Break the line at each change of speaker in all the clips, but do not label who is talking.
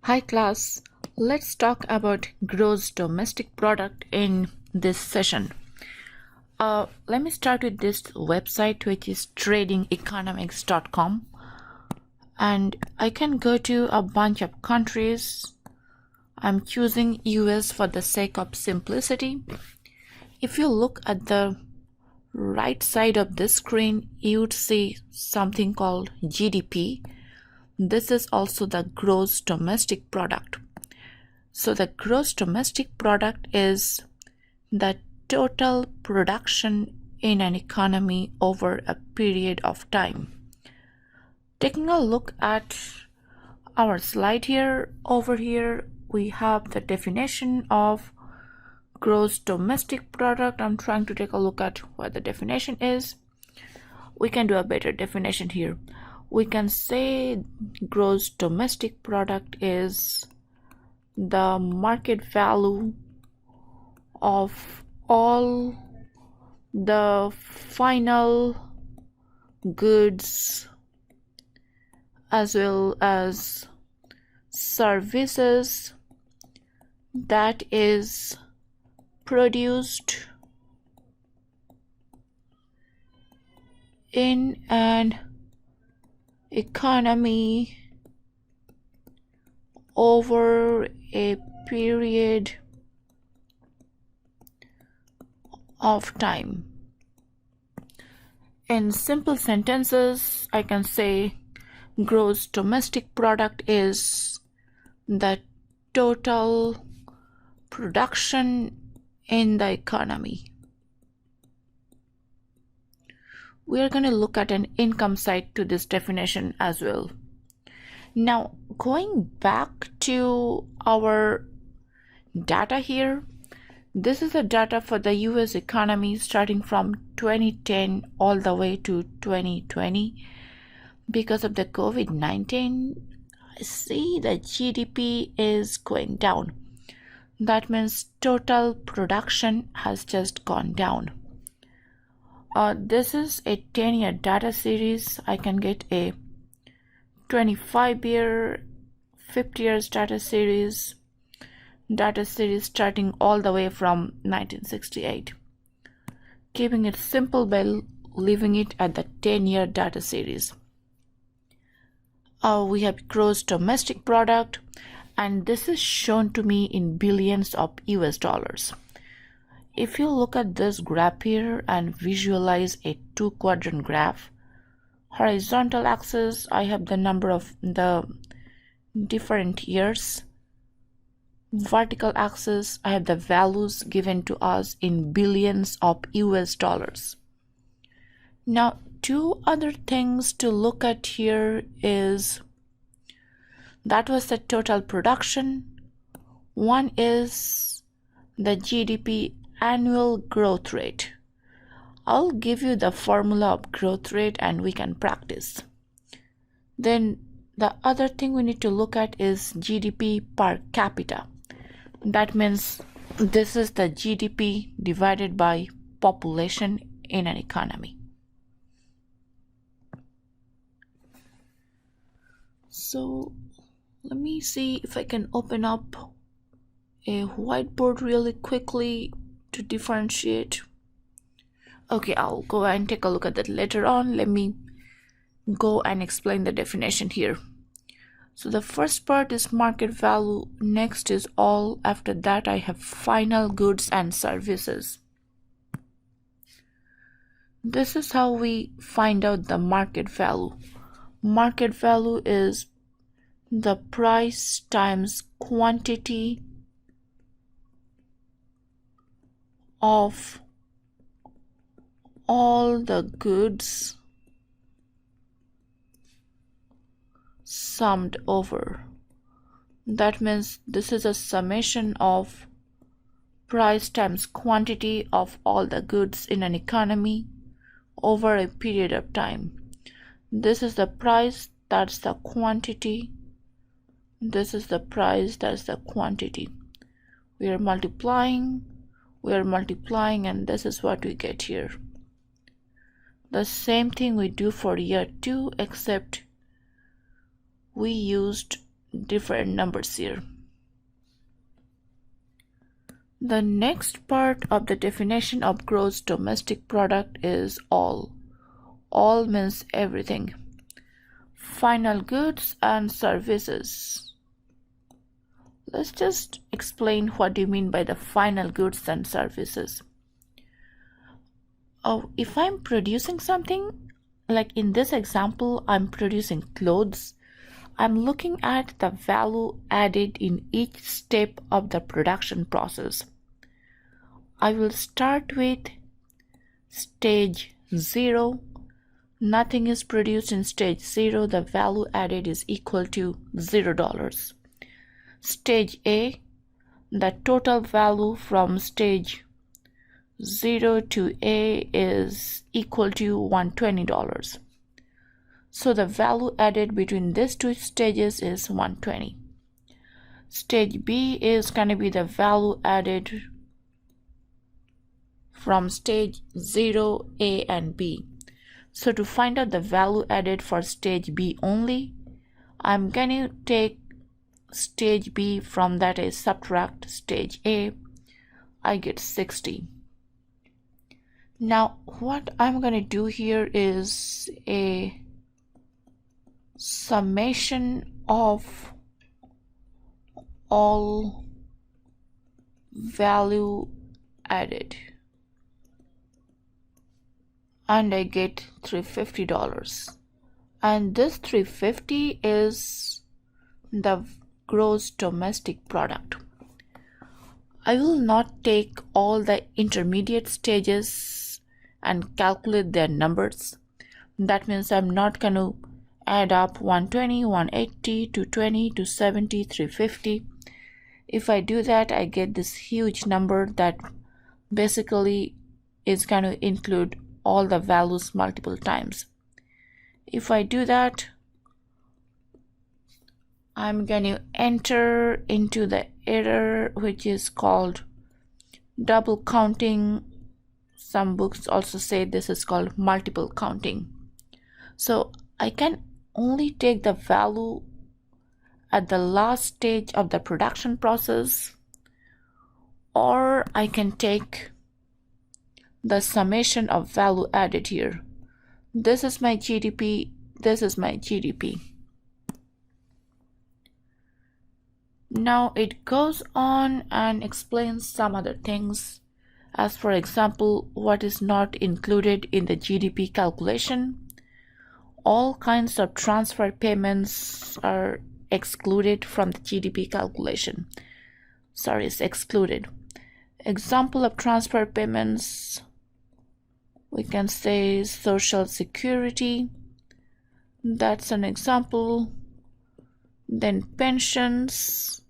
Hi class, let's talk about gross domestic product in this session. Let me start with this website, which is tradingeconomics.com, and I can go to a bunch of countries. I'm choosing US for the sake of simplicity. If you look at the right side of this screen, you would see something called GDP. This is also the gross domestic product. So the gross domestic product is the total production in an economy over a period of time. Taking a look at our slide here, over here we have the definition of gross domestic product. I'm trying to take a look at what the definition is. We can do a better definition here. We can say gross domestic product is the market value of all the final goods as well as services that is produced in an economy over a period of time. In simple sentences, I can say gross domestic product is the total production in the economy. We are going to look at an income side to this definition as well. Now, going back to our data here, this is the data for the US economy starting from 2010 all the way to 2020. Because of the COVID-19, I see the GDP is going down. That means total production has just gone down. This is a 10-year data series. I can get a 25-year, 50 years data series starting all the way from 1968. Keeping it simple by leaving it at the 10-year data series. We have gross domestic product, and this is shown to me in billions of US dollars. If you look at this graph here and visualize a two-quadrant graph, horizontal axis, I have the number of the different years. Vertical axis, I have the values given to us in billions of US dollars. Now, two other things to look at here is that was the total production. One is the GDP annual growth rate. I'll give you the formula of growth rate and we can practice. Then the other thing we need to look at is GDP per capita. That means this is the GDP divided by population in an economy. So let me see if I can open up a whiteboard really quickly to differentiate. Okay, I'll go and take a look at that later on. Let me go and explain the definition here. So the first part is market value. Next is all. After that, I have final goods and services. This is how we find out the market value. Market value is the price times quantity of all the goods summed over. That means this is a summation of price times quantity of all the goods in an economy over a period of time. This is the price, that's the quantity. This is the price, that's the quantity. We are multiplying, and this is what we get here. The same thing we do for year 2, except we used different numbers here. The next part of the definition of gross domestic product is all. All means everything. Final goods and services. Let's just explain what do you mean by the final goods and services. If I'm producing something, like in this example, I'm producing clothes, I'm looking at the value added in each step of the production process. I will start with stage 0. Nothing is produced in stage 0. The value added is equal to $0. Stage A, the total value from stage 0 to A is equal to $120. So the value added between these two stages is $120. Stage B is going to be the value added from stage 0, A and B. So to find out the value added for stage B only, I'm going to take stage B, from that I subtract stage A, I get 60. Now what I'm going to do here is a summation of all value added, and I get $350, and this $350 is the gross domestic product. I will not take all the intermediate stages and calculate their numbers. That means I'm not going to add up 120, 180, 220, 270, 350. If I do that, I get this huge number that basically is going to include all the values multiple times. If I do that, I'm going to enter into the error which is called double counting. Some books also say this is called multiple counting. So I can only take the value at the last stage of the production process, or I can take the summation of value added here. This is my GDP, this is my GDP. Now it goes on and explains some other things, as for example, what is not included in the GDP calculation. All kinds of transfer payments are excluded from the GDP calculation. Sorry, it's excluded. Example of transfer payments, we can say Social Security, that's an example. Then pensions,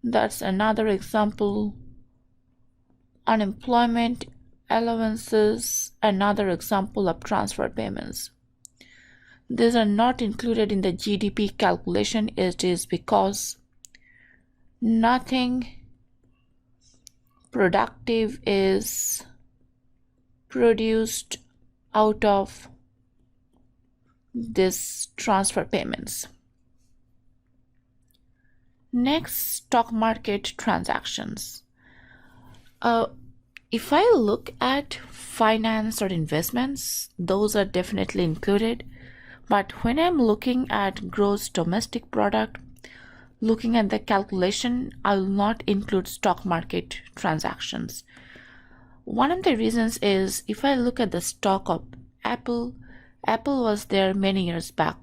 that's another example. Unemployment allowances, another example of transfer payments. These are not included in the GDP calculation. It is because nothing productive is produced out of these transfer payments. Next, stock market transactions. If I look at finance or investments, those are definitely included. But when I'm looking at gross domestic product, looking at the calculation, I will not include stock market transactions. One of the reasons is if I look at the stock of Apple, Apple was there many years back.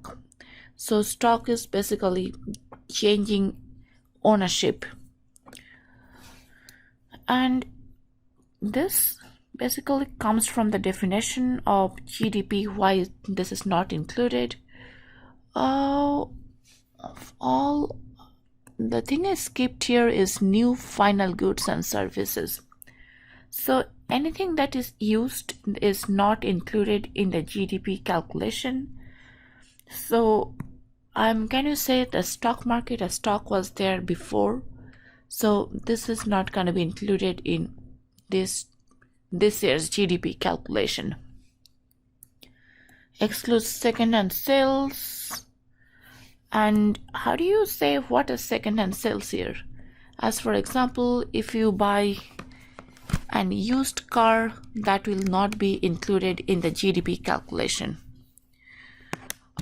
So stock is basically changing ownership. And this basically comes from the definition of GDP, why this is not included. Of all, the thing I skipped here is new final goods and services. So anything that is used is not included in the GDP calculation. So I'm going to say the stock market, a stock was there before. So this is not going to be included in this year's GDP calculation. Excludes second-hand sales And how do you say what is second-hand sales here? As for example, if you buy an used car, that will not be included in the GDP calculation.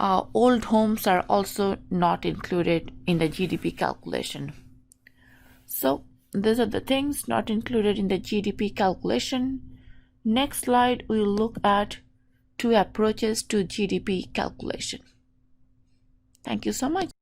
Old homes are also not included in the GDP calculation. So these are the things not included in the GDP calculation. Next slide, we'll look at two approaches to GDP calculation. Thank you so much.